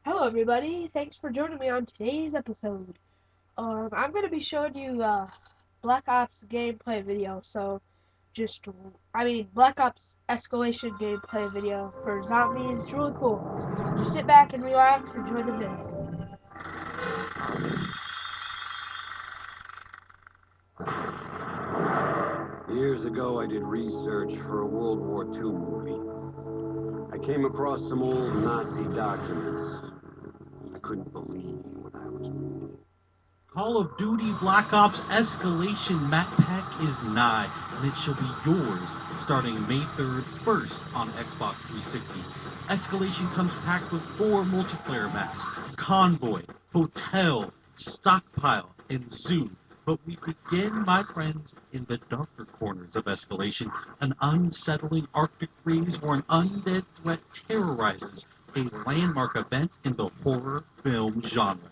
Hello, everybody. Thanks for joining me on today's episode. I'm going to be showing you Black Ops gameplay video. Black Ops escalation gameplay video for zombies. It's really cool. Just sit back and relax and enjoy the video. Years ago, I did research for a World War II movie. I came across some old Nazi documents. I couldn't believe what I was reading. Call of Duty Black Ops Escalation map pack is nigh, and it shall be yours starting May 3rd, first on Xbox 360. Escalation comes packed with 4 multiplayer maps: Convoy, Hotel, Stockpile, and Zoo. But we begin, my friends, in the darker corners of Escalation, an unsettling Arctic freeze where an undead threat terrorizes a landmark event in the horror film genre.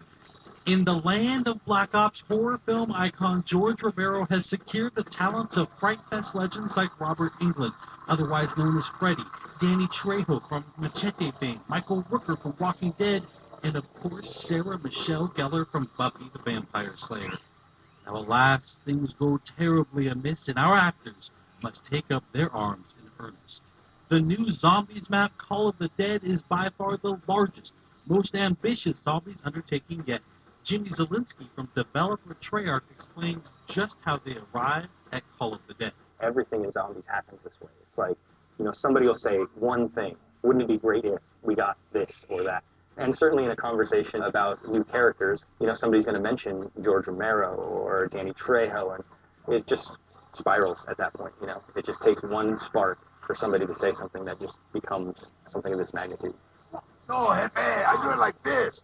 In the land of Black Ops, horror film icon George Romero has secured the talents of Fright Fest legends like Robert Englund, otherwise known as Freddy, Danny Trejo from Machete fame, Michael Rooker from Walking Dead, and of course Sarah Michelle Gellar from Buffy the Vampire Slayer. Now, alas, things go terribly amiss, and our actors must take up their arms in earnest. The new Zombies map, Call of the Dead, is by far the largest, most ambitious zombies undertaking yet. Jimmy Zielinski from developer Treyarch explains just how they arrived at Call of the Dead. Everything in zombies happens this way. It's like, somebody will say one thing. Wouldn't it be great if we got this or that? And certainly in a conversation about new characters, somebody's going to mention George Romero or Danny Trejo, and it just spirals at that point. It just takes one spark for somebody to say something that just becomes something of this magnitude. No, Jefe, I do it like this.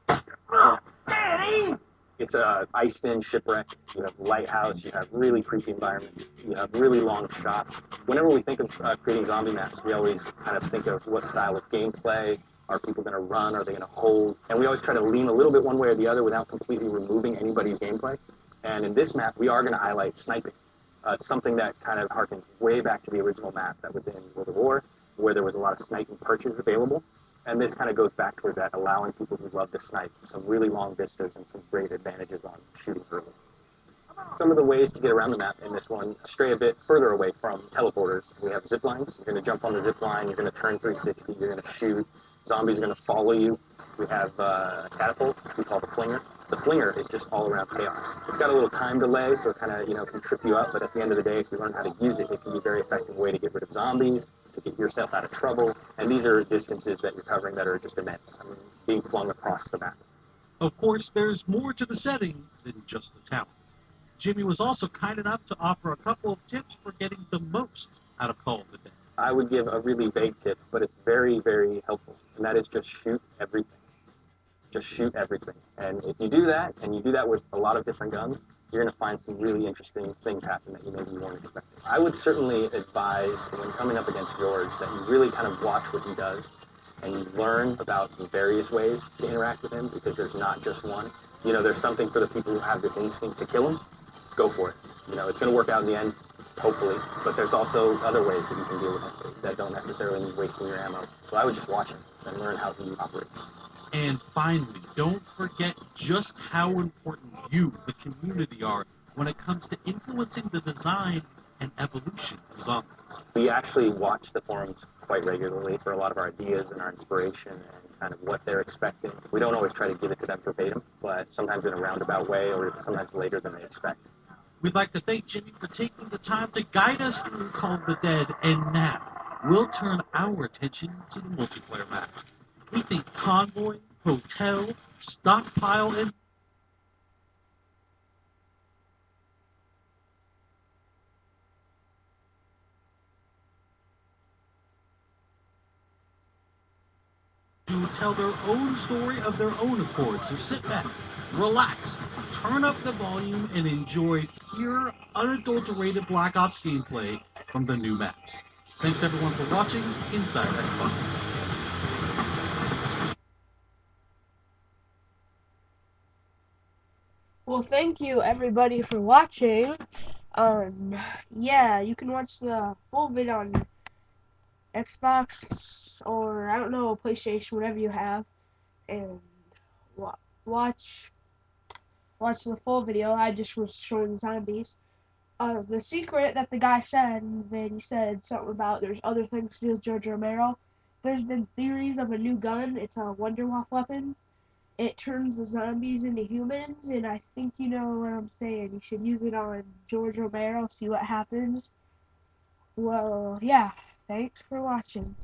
Daddy! It's a iced-in shipwreck. You have lighthouse. You have really creepy environments. You have really long shots. Whenever we think of creating zombie maps, we always kind of think of what style of gameplay. Are people going to run? Are they going to hold? And we always try to lean a little bit one way or the other without completely removing anybody's gameplay. And in this map, we are going to highlight sniping. It's something that kind of harkens way back to the original map that was in World of War, where there was a lot of sniping perches available. And this kind of goes back towards that, allowing people who love to snipe some really long vistas and some great advantages on shooting early. Some of the ways to get around the map in this one stray a bit further away from teleporters. We have zip lines. You're going to jump on the zip line. You're going to turn 360. You're going to shoot. Zombies are going to follow you. We have a catapult, which we call the flinger. The flinger is just all around chaos. It's got a little time delay, so it kind of, can trip you up. But at the end of the day, if you learn how to use it, it can be a very effective way to get rid of zombies, to get yourself out of trouble. And these are distances that you're covering that are just immense. I mean, being flung across the map. Of course, there's more to the setting than just the talent. Jimmy was also kind enough to offer a couple of tips for getting the most out of Call of the Dead. I would give a really vague tip, but it's very, very helpful, and that is just shoot everything. Just shoot everything. And if you do that, and you do that with a lot of different guns, you're going to find some really interesting things happen that you maybe you weren't expecting. I would certainly advise, when coming up against George, that you really kind of watch what he does, and you learn about the various ways to interact with him, because there's not just one. There's something for the people who have this instinct to kill him. Go for it. It's going to work out in the end, hopefully, but there's also other ways that you can deal with him that don't necessarily mean wasting your ammo. So I would just watch him and learn how he operates. And finally, don't forget just how important you, the community, are when it comes to influencing the design and evolution of zombies. We actually watch the forums quite regularly for a lot of our ideas and our inspiration and kind of what they're expecting. We don't always try to give it to them verbatim, but sometimes in a roundabout way or sometimes later than they expect. We'd like to thank Jimmy for taking the time to guide us through Call of the Dead, and now we'll turn our attention to the multiplayer map. We think Convoy, Hotel, Stockpile, and to tell their own story of their own accord. So sit back, relax, turn up the volume, and enjoy pure, unadulterated Black Ops gameplay from the new maps. Thanks everyone for watching Inside Xbox. Well, thank you, everybody, for watching. Yeah, you can watch the full video on Xbox or, I don't know, PlayStation, whatever you have. And watch the full video. I just was showing zombies. The secret that the guy said, and then he said something about there's other things to do with George Romero. There's been theories of a new gun. It's a Wunderwaffe weapon. It turns the zombies into humans, and I think you know what I'm saying. You should use it on George Romero, see what happens. Well, yeah, thanks for watching.